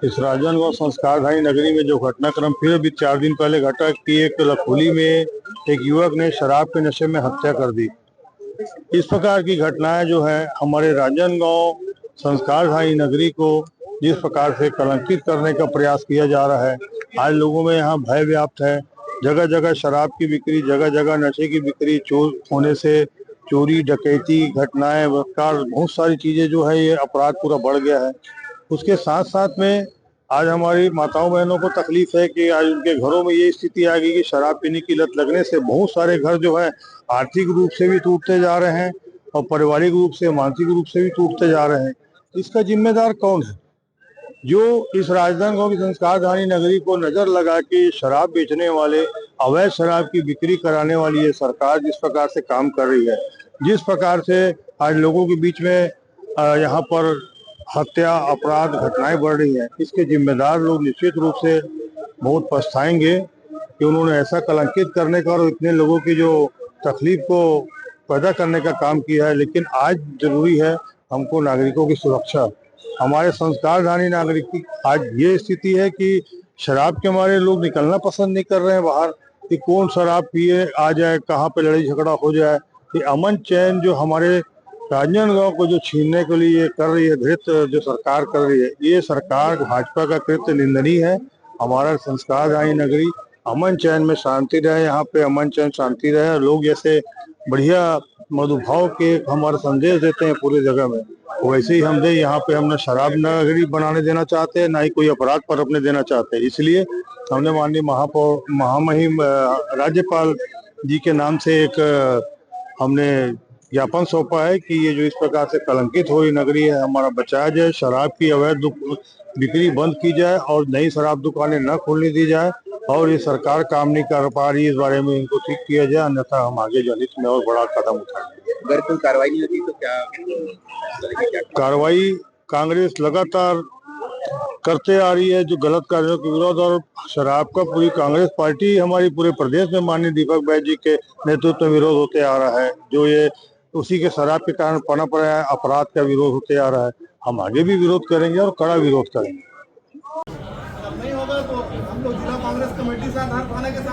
इस राजनांदगांव संस्कारधारी नगरी में जो घटनाक्रम फिर अभी 4 दिन पहले घटा कि एक लखोली में एक युवक ने शराब के नशे में हत्या कर दी। इस प्रकार की घटनाएं जो है हमारे राजनांदगांव संस्कारधारी नगरी को जिस प्रकार से कलंकित करने का प्रयास किया जा रहा है, आज लोगों में यहाँ भय व्याप्त है। जगह जगह शराब की बिक्री, जगह जगह नशे की बिक्री, चोर होने से चोरी डकैती घटनाएं, बलात्कार, बहुत सारी चीजें जो है ये अपराध पूरा बढ़ गया है। उसके साथ साथ में आज हमारी माताओं बहनों को तकलीफ है कि आज उनके घरों में ये स्थिति आ गई कि शराब पीने की लत लगने से बहुत सारे घर जो है आर्थिक रूप से भी टूटते जा रहे हैं और पारिवारिक रूप से, मानसिक रूप से भी टूटते जा रहे हैं। इसका जिम्मेदार कौन है? जो इस राजनांदगांव की संस्कारधारी नगरी को नजर लगा के शराब बेचने वाले, अवैध शराब की बिक्री कराने वाली ये सरकार जिस प्रकार से काम कर रही है, जिस प्रकार से आज लोगों के बीच में यहाँ पर हत्या, अपराध, घटनाएं बढ़ रही हैं, इसके जिम्मेदार लोग निश्चित रूप से बहुत पछताएंगे कि उन्होंने ऐसा कलंकित करने का और इतने लोगों की जो तकलीफ को पैदा करने का काम किया है। लेकिन आज जरूरी है हमको नागरिकों की सुरक्षा। हमारे संस्कारधारी नागरिक की आज ये स्थिति है कि शराब के मारे लोग निकलना पसंद नहीं कर रहे हैं बाहर, कि कौन शराब पिए आ जाए, कहाँ पे लड़ाई झगड़ा हो जाए। ये अमन चैन जो हमारे राजनांदगांव को जो छीनने के लिए कर रही है, कृत्य जो सरकार कर रही है, ये सरकार भाजपा का कृत्य निंदनीय है। हमारा संस्कारधारी नगरी अमन चैन में शांति रहे, यहाँ पे अमन चैन शांति रहे। लोग जैसे बढ़िया मधुभाव के हमारा संदेश देते हैं पूरे जगह में, वैसे ही हम दे। यहाँ पे हमने शराब नगरी बनाने देना चाहते हैं, ना ही कोई अपराध पर अपने देना चाहते हैं। इसलिए हमने माननीय महामहिम राज्यपाल जी के नाम से एक हमने ज्ञापन सौंपा है कि ये जो इस प्रकार से कलंकित हो रही नगरी है, हमारा बचाया जाए, शराब की अवैध बिक्री बंद की जाए और नई शराब दुकानें न खोलने दी जाए। और ये सरकार काम नहीं कर पा रही, इस बारे में इनको ठीक किया जाए, अन्यथा हम आगे जनहित में और बड़ा कदम उठाएंगे। अगर कोई कार्रवाई नहीं होती तो क्या कार्रवाई कांग्रेस लगातार करते आ रही है, जो गलत कार्यों के विरोध। और शराब का पूरी कांग्रेस पार्टी हमारी पूरे प्रदेश में माननीय दीपक बैज जी के नेतृत्व में विरोध होते आ रहा है। जो ये उसी के शराब के कारण पनप रहा है, अपराध का विरोध होते आ रहा है। हम आगे भी विरोध करेंगे और कड़ा विरोध करेंगे। नहीं होगा तो हम लोग जिला कांग्रेस कमेटी से आधार थाने के साथ